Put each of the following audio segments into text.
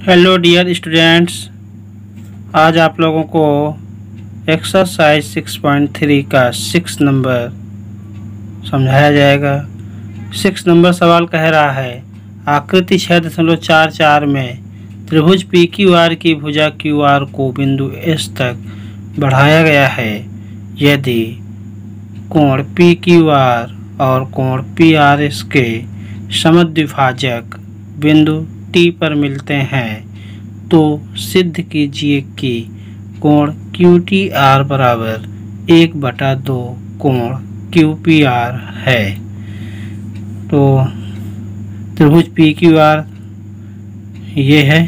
Hello dear students, आज आप लोगों को एक्सरसाइज 6.3 का 6 नंबर समझाया जाएगा। 6 नंबर सवाल कह रहा है, आकृति 6.44 में त्रिभुज पी क्यू आर की भुजा क्यू आर को बिंदु एस तक बढ़ाया गया है। यदि कोण पी क्यू आर और कोण पी आर एस के समद्विभाजक बिंदु टी पर मिलते हैं तो सिद्ध कीजिए कि कोण क्यू टी आर बराबर 1/2 कोण क्यू पी आर है। तो त्रिभुज पी क्यू आर ये है,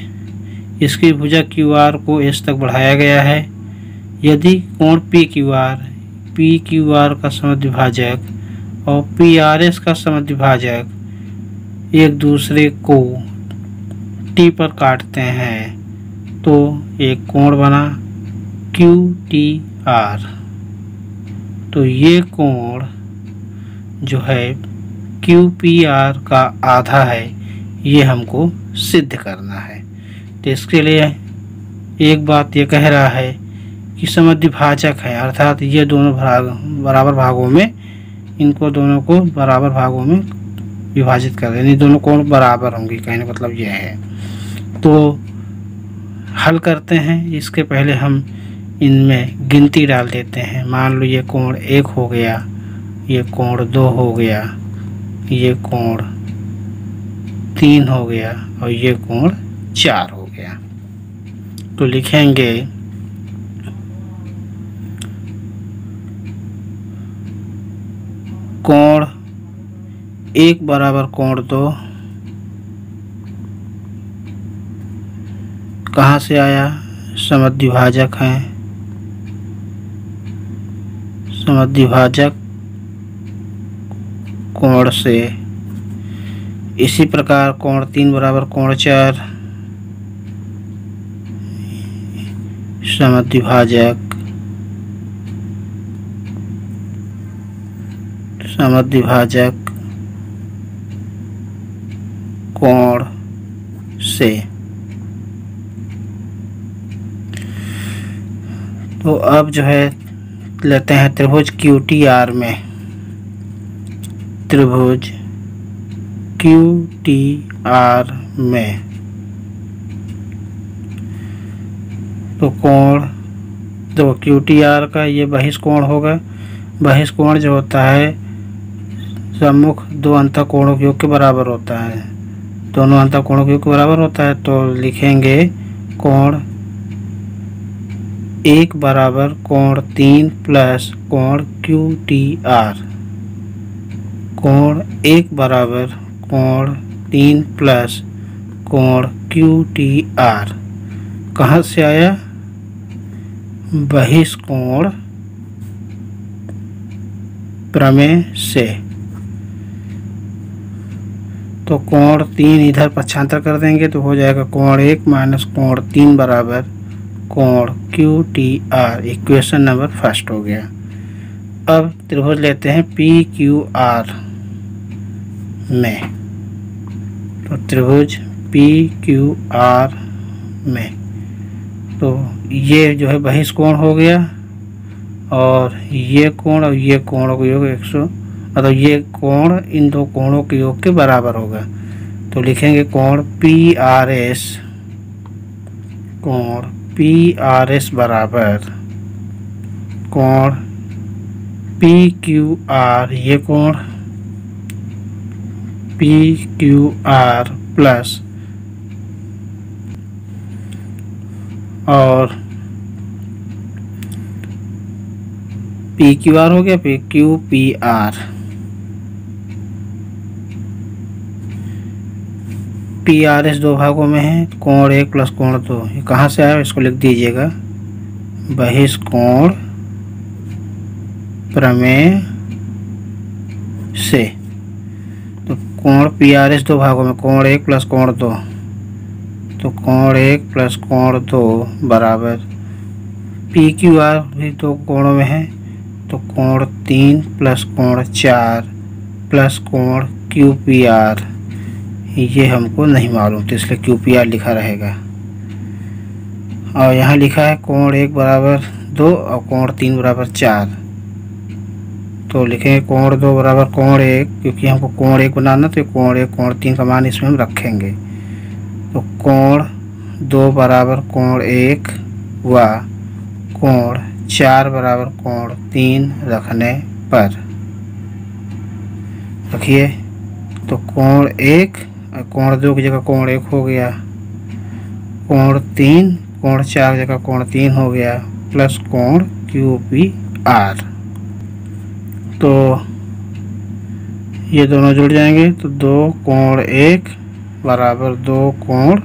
इसकी भुजा क्यू आर को एस तक बढ़ाया गया है। यदि कोण पी क्यू आर का समद्विभाजक और पी आर एस का समद्विभाजक एक दूसरे को टी पर काटते हैं तो एक कोण बना क्यू टी आर। तो ये कोण जो है क्यू पी आर का आधा है, ये हमको सिद्ध करना है। तो इसके लिए एक बात ये कह रहा है कि समद्विभाजक है, अर्थात ये दोनों बराबर भागों में, इनको दोनों को बराबर भागों में विभाजित कर दें, दोनों कोण बराबर होंगे, कहने का मतलब यह है। तो हल करते हैं। इसके पहले हम इनमें गिनती डाल देते हैं। मान लो ये कोण 1 हो गया, ये कोण 2 हो गया, ये कोण 3 हो गया और ये कोण 4 हो गया। तो लिखेंगे कोण 1 बराबर कोण 2 कहाँ से आया? समद्विभाजक हैं, समद्विभाजक कोण से। इसी प्रकार कोण 3 बराबर कोण 4 समद्विभाजक कोण से। तो अब जो है लेते हैं त्रिभुज क्यू टी आर में, त्रिभुज क्यू टी आर में। तो कोण तो क्यू टी आर का ये बहिष्कोण होगा। बहिष्कोण जो होता है सम्मुख दो अंतःकोणों के योग के बराबर होता है, दोनों अंतःकोणों के योग के बराबर होता है। तो लिखेंगे कोण 1 बराबर कोण 3 प्लस कोण क्यू टी आर। कोण 1 बराबर कोण 3 प्लस कोण क्यू टी आर कहाँ से आया? बहिष्कोण प्रमेय से। तो कोण 3 इधर पक्षांतर कर देंगे तो हो जाएगा कोण 1 माइनस कोण 3 बराबर कोण Q T R. Equation number first हो गया। अब त्रिभुज लेते हैं पी क्यू आर में। तो त्रिभुज पी क्यू आर में तो ये जो है बहिष्कोण हो गया और ये कोण और ये कोणों का योग 100, मतलब ये कोण इन दो कोणों के योग के बराबर होगा। तो लिखेंगे कोण पी आर एस, कोण पी आर एस बराबर कोण पी क्यू आर, ये कोण पी क्यू आर प्लस और पी क्यू आर हो गया, P Q P R. P R S दो भागों में है, कोण 1 प्लस कोण 2। ये कहाँ से आया इसको लिख दीजिएगा, बहिष्कोण प्रमेय से। तो कोण पी आर एस दो भागों में, कोण 1 प्लस कोण 2। तो कोण 1 प्लस कोण 2 बराबर पी क्यू आर भी दो कोणों में है, तो कोण 3 प्लस कोण 4 प्लस कोण क्यू पी आर, ये हमको नहीं मालूम, तो इसलिए क्यू पी आर लिखा रहेगा। और यहाँ लिखा है कोण 1 बराबर 2 और कोण 3 बराबर 4, तो लिखेंगे कोण 2 बराबर कोण 1, क्योंकि हमको कोण 1 बनाना, तो कोण 1 कोण 3 का मान इसमें हम रखेंगे। तो कोण 2 बराबर कोण 1 व कोण 4 बराबर कोण 3 रखने पर रखिए, तो कोण 1 और कोण 2 की जगह कोण 1 हो गया, कोण 3 कोण 4 की जगह कोण 3 हो गया, प्लस कोण क्यू पी आर। तो ये दोनों जुड़ जाएंगे, तो 2 कोण 1 बराबर 2 कोण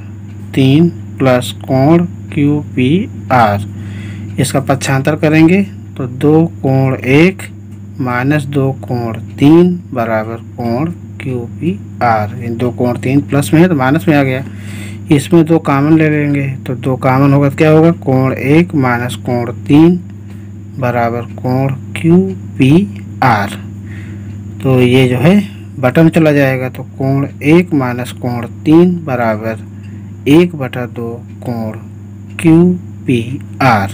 3 प्लस कोण क्यू पी आर। इसका पक्षांतर करेंगे तो 2 कोण 1 माइनस 2 कोण 3 बराबर कोण क्यू पी आर। इन 2 कोण 3 प्लस में है तो माइनस में आ गया, इसमें 2 कॉमन ले लेंगे, तो 2 कॉमन होगा तो क्या होगा, कोण 1 माइनस कोण 3 बराबर कोण क्यू पी आर। तो ये जो है बटन चला जाएगा, तो कोण 1 माइनस कोण 3 बराबर 1/2 कोण क्यू पी आर।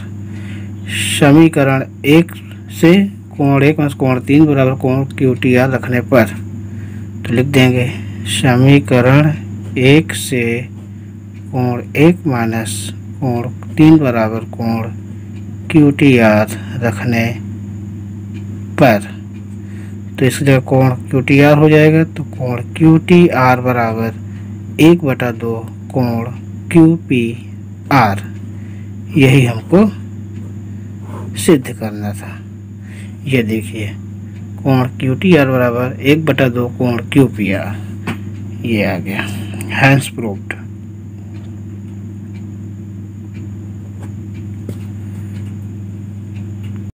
समीकरण 1 से कोण 1 माइनस कोण 3 बराबर कोण क्यू टी आर रखने पर, तो लिख देंगे समीकरण 1 से कोण 1 माइनस कोण 3 बराबर कोण क्यू टी आर रखने पर, तो इसकी जगह कोण क्यू टी आर हो जाएगा, तो कोण क्यू टी आर बराबर 1/2 कोण क्यू पी आर। यही हमको सिद्ध करना था। ये देखिए कोण क्यू टी आर बराबर 1/2 कोण क्यू पी आर, ये आ गया, हैंस प्रूव्ड।